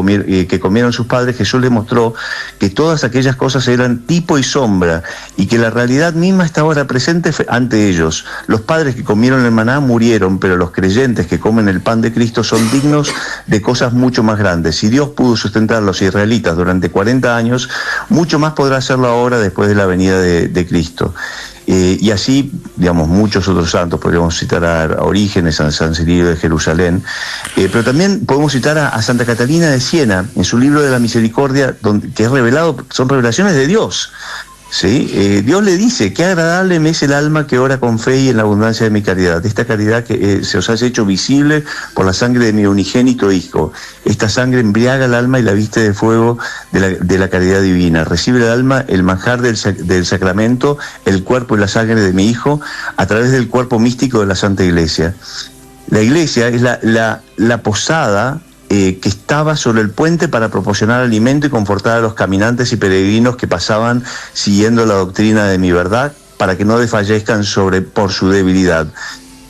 que comieron sus padres, Jesús les mostró que todas aquellas cosas eran tipo y sombra, y que la realidad misma está ahora presente ante ellos. Los padres que comieron el maná murieron, pero los creyentes que comen el pan de Cristo son dignos de cosas mucho más grandes. Si Dios pudo sustentar a los israelitas durante 40 años, mucho más podrá hacerlo ahora después de la venida de Cristo. Y así, digamos, muchos otros santos, podríamos citar a Orígenes, a San Cirilo de Jerusalén, pero también podemos citar a Santa Catalina de Siena, en su libro de la Misericordia, que es revelado, son revelaciones de Dios. ¿sí? Dios le dice: qué agradable me es el alma que ora con fe y en la abundancia de mi caridad. Esta caridad que se os ha hecho visible por la sangre de mi unigénito Hijo. Esta sangre embriaga el alma y la viste de fuego de la caridad divina. Recibe el alma el manjar del sacramento, el cuerpo y la sangre de mi Hijo, a través del cuerpo místico de la Santa Iglesia. La Iglesia es la posada que estaba sobre el puente para proporcionar alimento y confortar a los caminantes y peregrinos que pasaban siguiendo la doctrina de mi verdad, para que no desfallezcan por su debilidad.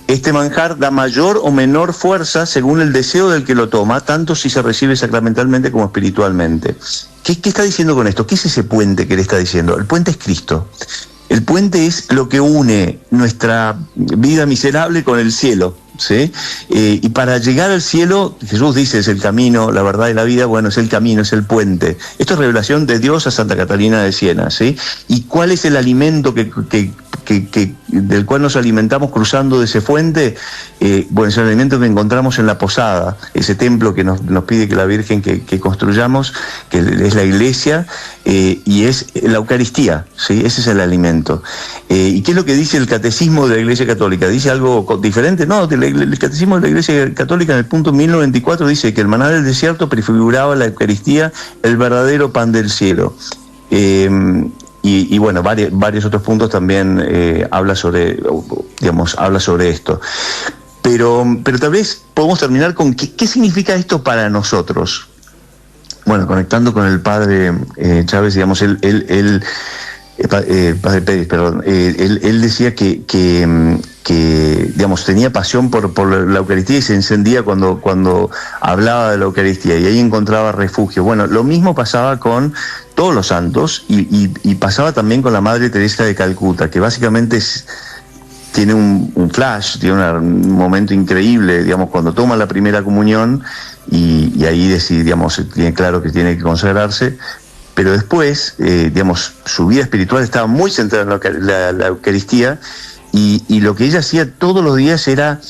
Este manjar da mayor o menor fuerza según el deseo del que lo toma, tanto si se recibe sacramentalmente como espiritualmente. ¿Qué está diciendo con esto? ¿Qué es ese puente que le está diciendo? El puente es Cristo. El puente es lo que une nuestra vida miserable con el cielo, ¿sí? Y para llegar al cielo, Jesús dice: es el camino, la verdad y la vida. Bueno, es el camino, es el puente. Esto es revelación de Dios a Santa Catalina de Siena, ¿sí? ¿Y cuál es el alimento del cual nos alimentamos cruzando de ese fuente? Bueno, es el alimento que encontramos en la posada, ese templo que nos pide que la Virgen que construyamos, que es la Iglesia, y es la Eucaristía, ¿sí? Ese es el alimento. ¿Y qué es lo que dice el Catecismo de la Iglesia Católica? ¿Dice algo diferente? No, el Catecismo de la Iglesia Católica en el punto 1094 dice que el maná del desierto prefiguraba la Eucaristía, el verdadero pan del cielo. Y bueno, varios otros puntos también habla sobre esto. Pero tal vez podemos terminar con ¿qué significa esto para nosotros? Bueno, conectando con el padre Chávez, digamos, padre Pérez, perdón, él decía que digamos, tenía pasión por la Eucaristía y se encendía cuando hablaba de la Eucaristía, y ahí encontraba refugio. Bueno, lo mismo pasaba con todos los santos y pasaba también con la Madre Teresa de Calcuta, que básicamente tiene un flash, tiene un momento increíble, digamos, cuando toma la primera comunión y ahí decide, digamos, tiene claro que tiene que consagrarse. Pero después, digamos, su vida espiritual estaba muy centrada en la Eucaristía, y lo que ella hacía todos los días era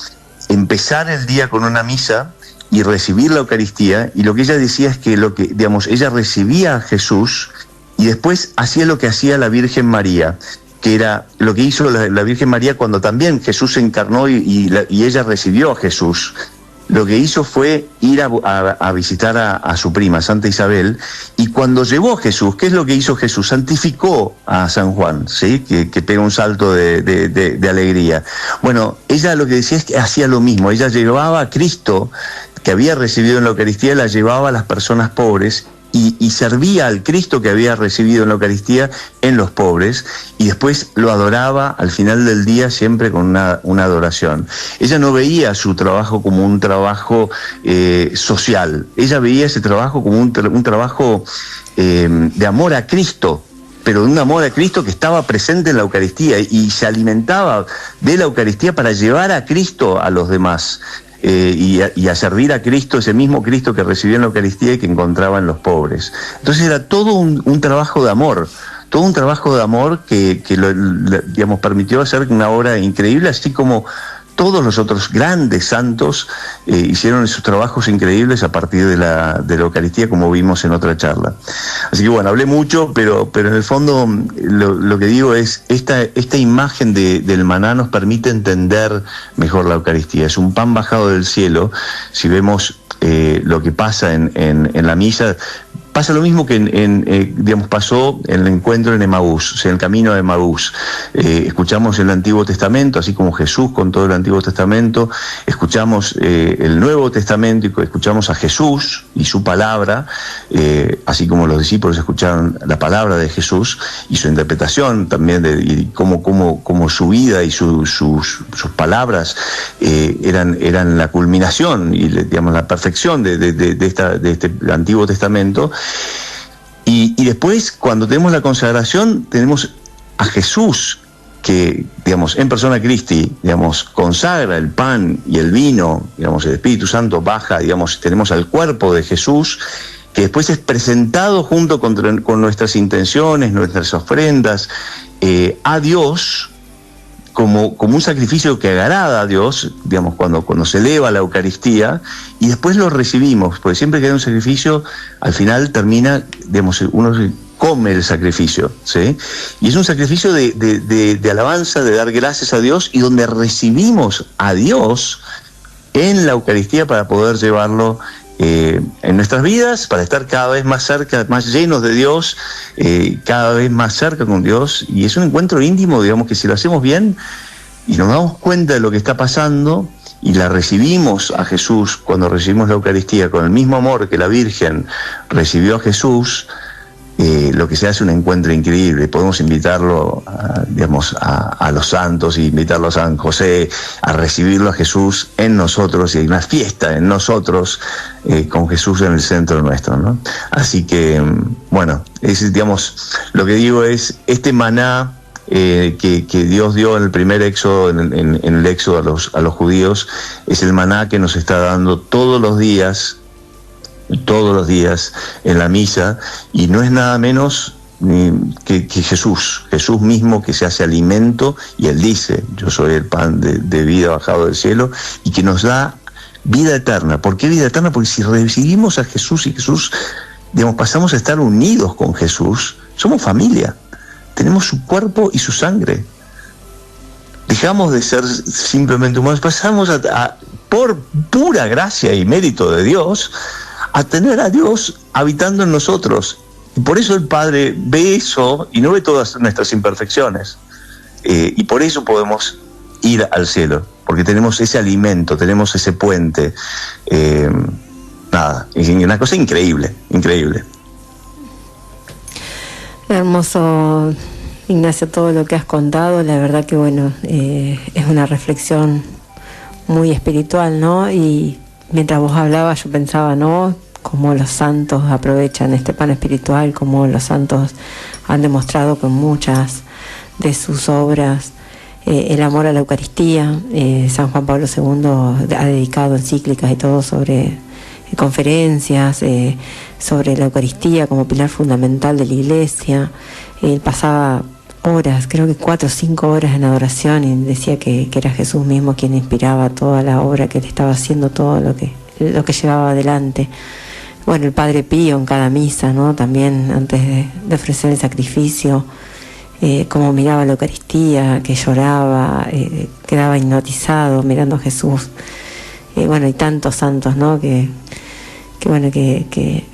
empezar el día con una misa y recibir la Eucaristía, y lo que ella decía es que ella recibía a Jesús y después hacía lo que hacía la Virgen María, que era lo que hizo la Virgen María cuando también Jesús se encarnó y ella recibió a Jesús. Lo que hizo fue ir a visitar a su prima, Santa Isabel, y cuando llegó a Jesús, ¿qué es lo que hizo Jesús? Santificó a San Juan, ¿sí? Que pega un salto de alegría. Bueno, ella lo que decía es que hacía lo mismo. Ella llevaba a Cristo, que había recibido en la Eucaristía, la llevaba a las personas pobres, y servía al Cristo que había recibido en la Eucaristía en los pobres, y después lo adoraba al final del día siempre con una adoración. Ella no veía su trabajo como un trabajo social, ella veía ese trabajo como un trabajo de amor a Cristo, pero de un amor a Cristo que estaba presente en la Eucaristía, y se alimentaba de la Eucaristía para llevar a Cristo a los demás. Y a servir a Cristo, ese mismo Cristo que recibió en la Eucaristía y que encontraba en los pobres. Entonces era todo un trabajo de amor, todo un trabajo de amor que digamos, permitió hacer una obra increíble, así como todos los otros grandes santos hicieron esos trabajos increíbles a partir de la Eucaristía, como vimos en otra charla. Así que bueno, hablé mucho, pero en el fondo lo que digo es, esta imagen del maná nos permite entender mejor la Eucaristía. Es un pan bajado del cielo. Si vemos lo que pasa en la misa, pasa lo mismo que digamos, pasó en el encuentro en Emaús, o sea, en el camino de Emaús. Escuchamos el Antiguo Testamento, así como Jesús con todo el Antiguo Testamento, escuchamos el Nuevo Testamento y escuchamos a Jesús y su palabra, así como los discípulos escucharon la palabra de Jesús y su interpretación también, y cómo su vida y sus palabras eran la culminación y, digamos, la perfección de este Antiguo Testamento. Y después, cuando tenemos la consagración, tenemos a Jesús que, digamos, en persona Christi, digamos, consagra el pan y el vino, digamos, el Espíritu Santo baja, digamos, tenemos al cuerpo de Jesús, que después es presentado junto con nuestras intenciones, nuestras ofrendas, a Dios, como un sacrificio que agrada a Dios, digamos, cuando se eleva la Eucaristía, y después lo recibimos, porque siempre que hay un sacrificio, al final termina, digamos, uno come el sacrificio, ¿sí? Y es un sacrificio de alabanza, de dar gracias a Dios, y donde recibimos a Dios en la Eucaristía para poder llevarlo en nuestras vidas, para estar cada vez más cerca, más llenos de Dios, cada vez más cerca con Dios. Y es un encuentro íntimo, digamos, que si lo hacemos bien y nos damos cuenta de lo que está pasando y la recibimos a Jesús, cuando recibimos la Eucaristía con el mismo amor que la Virgen recibió a Jesús, lo que se hace un encuentro increíble. Podemos invitarlo a los santos, y invitarlo a San José a recibirlo a Jesús en nosotros, y hay una fiesta en nosotros con Jesús en el centro nuestro, ¿no? Así que, bueno, lo que digo es, este maná que Dios dio en el primer éxodo, en el éxodo a los judíos, es el maná que nos está dando todos los días en la misa, y no es nada menos que Jesús mismo, que se hace alimento, y Él dice: yo soy el pan de vida bajado del cielo, y que nos da vida eterna. ¿Por qué vida eterna? Porque si recibimos a Jesús y Jesús, pasamos a estar unidos con Jesús, somos familia, tenemos su cuerpo y su sangre. Dejamos de ser simplemente humanos, pasamos por pura gracia y mérito de Dios, a tener a Dios habitando en nosotros. Y por eso el Padre ve eso y no ve todas nuestras imperfecciones. Y por eso podemos ir al cielo, porque tenemos ese alimento, tenemos ese puente. Es una cosa increíble, increíble. Hermoso, Ignacio, todo lo que has contado. La verdad que, es una reflexión muy espiritual, ¿no? Y mientras vos hablabas, yo pensaba, ¿no?, cómo los santos aprovechan este pan espiritual, cómo los santos han demostrado con muchas de sus obras el amor a la Eucaristía. San Juan Pablo II ha dedicado encíclicas y todo sobre conferencias sobre la Eucaristía como pilar fundamental de la Iglesia. Él pasaba horas, creo que 4 o 5 horas en adoración, y decía que era Jesús mismo quien inspiraba toda la obra que él estaba haciendo, todo lo que llevaba adelante. Bueno, el Padre Pío en cada misa, ¿no?, también antes de ofrecer el sacrificio, cómo miraba la Eucaristía, que lloraba, quedaba hipnotizado mirando a Jesús. Y tantos santos, ¿no?, que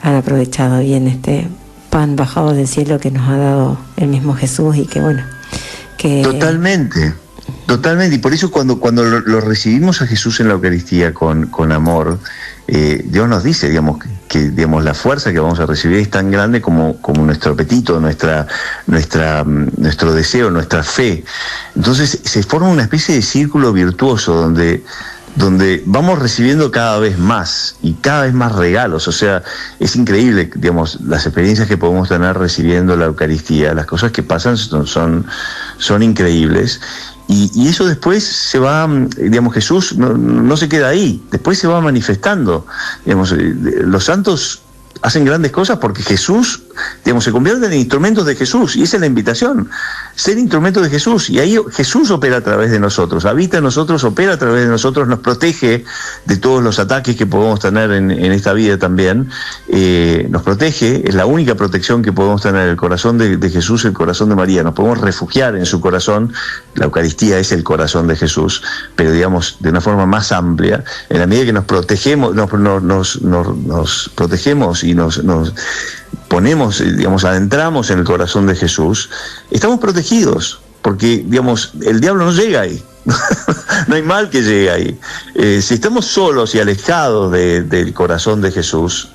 han aprovechado bien este pan bajado del cielo que nos ha dado el mismo Jesús, y que Totalmente, y por eso cuando lo recibimos a Jesús en la Eucaristía con amor, Dios nos dice, que la fuerza que vamos a recibir es tan grande como nuestro apetito, nuestro deseo, nuestra fe. Entonces se forma una especie de círculo virtuoso donde vamos recibiendo cada vez más y cada vez más regalos. O sea, es increíble, las experiencias que podemos tener recibiendo la Eucaristía. Las cosas que pasan son increíbles. Y eso después se va, Jesús no se queda ahí, después se va manifestando. Los santos hacen grandes cosas porque Jesús, se convierten en instrumentos de Jesús, y esa es la invitación, ser instrumentos de Jesús, y ahí Jesús opera a través de nosotros, habita en nosotros, opera a través de nosotros, nos protege de todos los ataques que podemos tener en esta vida también, nos protege, es la única protección que podemos tener, el corazón de Jesús, el corazón de María, nos podemos refugiar en su corazón. La Eucaristía es el corazón de Jesús, pero de una forma más amplia, en la medida que nos protegemos, nos protegemos y nos ponemos, adentramos en el corazón de Jesús, estamos protegidos, porque, el diablo no llega ahí, no hay mal que llegue ahí. Si estamos solos y alejados del corazón de Jesús,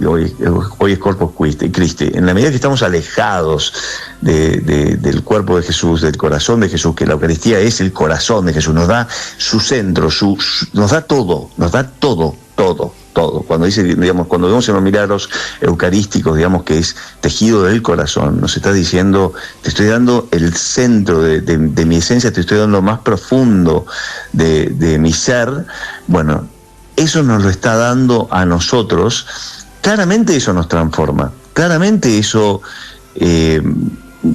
hoy es Corpus Christi, en la medida que estamos alejados del cuerpo de Jesús, del corazón de Jesús, que la Eucaristía es el corazón de Jesús, nos da su centro, nos da todo. Cuando dice, cuando vemos en los milagros eucarísticos, que es tejido del corazón, nos está diciendo: te estoy dando el centro de mi esencia, te estoy dando lo más profundo de mi ser. Bueno, eso nos lo está dando a nosotros. Claramente eso nos transforma, claramente eso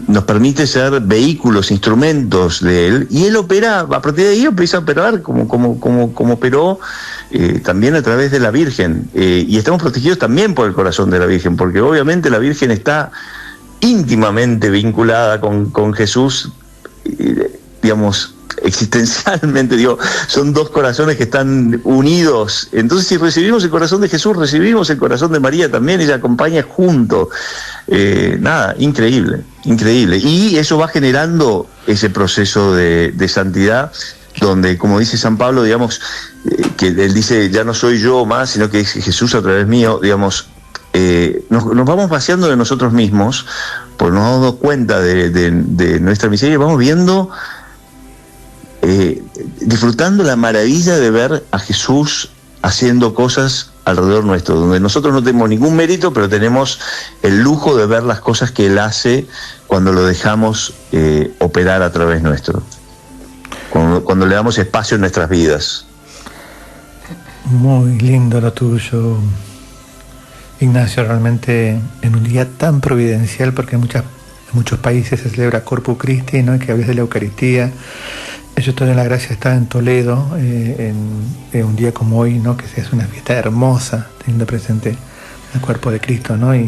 nos permite ser vehículos, instrumentos de Él, y Él opera, a partir de ahí empieza a operar como operó también a través de la Virgen, y estamos protegidos también por el corazón de la Virgen, porque obviamente la Virgen está íntimamente vinculada con Jesús, digamos, existencialmente, digo, son dos corazones que están unidos. Entonces, si recibimos el corazón de Jesús, recibimos el corazón de María también, ella acompaña junto. Nada, increíble. Y eso va generando ese proceso de santidad, donde, como dice San Pablo, digamos, que él dice, ya no soy yo más, sino que es Jesús a través mío, digamos, nos vamos vaciando de nosotros mismos, porque nos damos cuenta de nuestra miseria, y vamos viendo, disfrutando la maravilla de ver a Jesús haciendo cosas alrededor nuestro, donde nosotros no tenemos ningún mérito, pero tenemos el lujo de ver las cosas que Él hace cuando lo dejamos operar a través nuestro, cuando le damos espacio en nuestras vidas. Muy lindo lo tuyo, Ignacio, realmente en un día tan providencial, porque en muchos países se celebra Corpus Christi, ¿no? Que hables de la Eucaristía. Yo estoy en la gracia, estaba en Toledo, en un día como hoy, ¿no? Que es una fiesta hermosa, teniendo presente el cuerpo de Cristo, ¿no? Y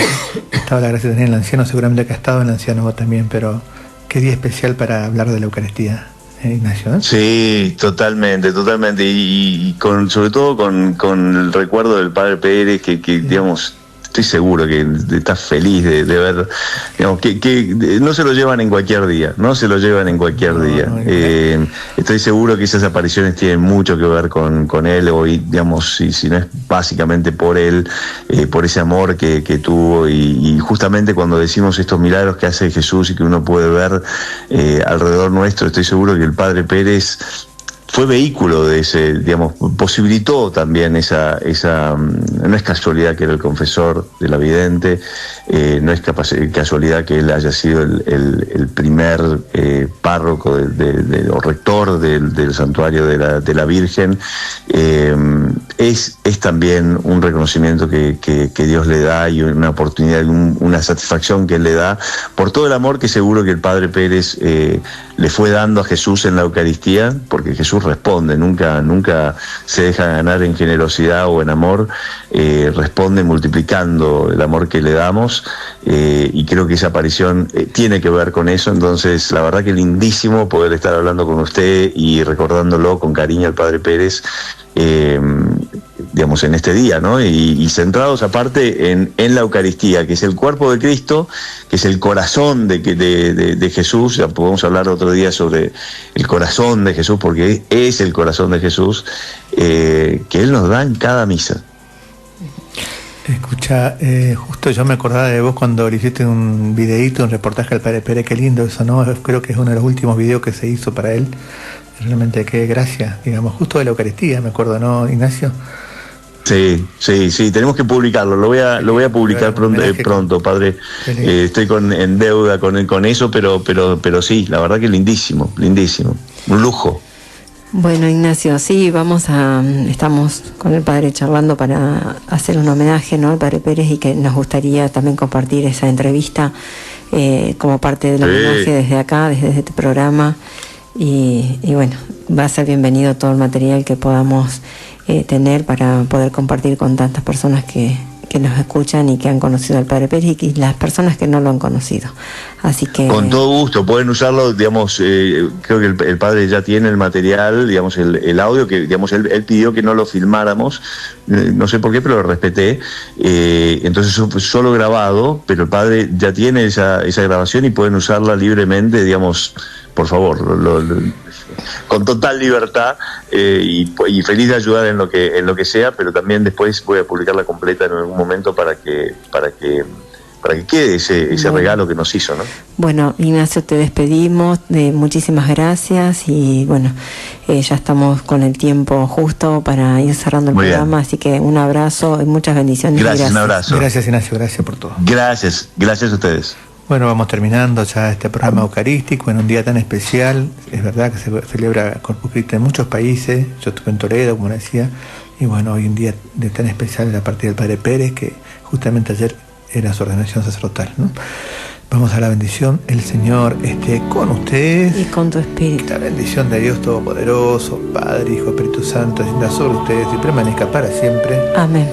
estaba la gracia de tener el anciano, seguramente que ha estado el anciano vos también, pero qué día especial para hablar de la Eucaristía, Ignacio, ¿eh? Sí, totalmente, y sobre todo con el recuerdo del Padre Pérez, que digamos, estoy seguro que está feliz de ver, digamos, que no se lo llevan en cualquier día, estoy seguro que esas apariciones tienen mucho que ver con él, hoy, digamos, si no es básicamente por él, por ese amor que tuvo, y justamente cuando decimos estos milagros que hace Jesús y que uno puede ver alrededor nuestro, estoy seguro que el Padre Pérez fue vehículo de ese, digamos, posibilitó también esa no es casualidad que era el confesor de la vidente, no es casualidad que él haya sido el primer párroco o rector del santuario de la Virgen. Es también un reconocimiento que Dios le da, y una oportunidad, una satisfacción que él le da por todo el amor que seguro que el Padre Pérez le fue dando a Jesús en la Eucaristía, porque Jesús responde, nunca se deja ganar en generosidad o en amor, responde multiplicando el amor que le damos, y creo que esa aparición tiene que ver con eso. Entonces, la verdad que lindísimo poder estar hablando con usted y recordándolo con cariño al Padre Pérez, digamos, en este día, ¿no? Y centrados aparte en la Eucaristía, que es el cuerpo de Cristo, que es el corazón de Jesús. Ya podemos hablar otro día sobre el corazón de Jesús, porque es el corazón de Jesús, que Él nos da en cada misa. Escucha, justo yo me acordaba de vos cuando le hiciste un videíto, un reportaje al Padre Pérez, qué lindo eso, ¿no? Creo que es uno de los últimos videos que se hizo para él. Realmente qué gracia, digamos, justo de la Eucaristía, me acuerdo, ¿no, Ignacio? Sí, tenemos que publicarlo, lo voy a publicar pronto, padre. Estoy en deuda con eso, pero sí, la verdad que lindísimo, un lujo. Bueno, Ignacio, sí, estamos con el padre charlando para hacer un homenaje, ¿no?, al Padre Pérez, y que nos gustaría también compartir esa entrevista como parte del homenaje desde acá, desde este programa, y bueno, va a ser bienvenido todo el material que podamos tener para poder compartir con tantas personas que nos escuchan y que han conocido al Padre Pérez, y las personas que no lo han conocido. Así que con todo gusto pueden usarlo, digamos, creo que el padre ya tiene el material, digamos, el audio que, digamos, él pidió que no lo filmáramos, no sé por qué, pero lo respeté, entonces solo grabado, pero el padre ya tiene esa grabación y pueden usarla libremente, digamos, por favor, con total libertad, y feliz de ayudar en lo que sea, pero también después voy a publicarla completa en algún momento para que quede ese regalo que nos hizo, ¿no? Bueno, Ignacio, te despedimos, muchísimas gracias, y bueno, ya estamos con el tiempo justo para ir cerrando el programa, así que un abrazo y muchas bendiciones. Gracias, un abrazo. Gracias, Ignacio, gracias por todo. Gracias a ustedes. Bueno, vamos terminando ya este programa eucarístico en un día tan especial. Es verdad que se celebra Corpus Christi en muchos países. Yo estuve en Toledo, como decía, y bueno, hoy un día tan especial a partir del Padre Pérez, que justamente ayer era su ordenación sacerdotal, ¿no? Vamos a la bendición. El Señor esté con ustedes y con tu espíritu. La bendición de Dios Todopoderoso, Padre, Hijo, Espíritu Santo, descienda sobre ustedes y permanezca para siempre. Amén.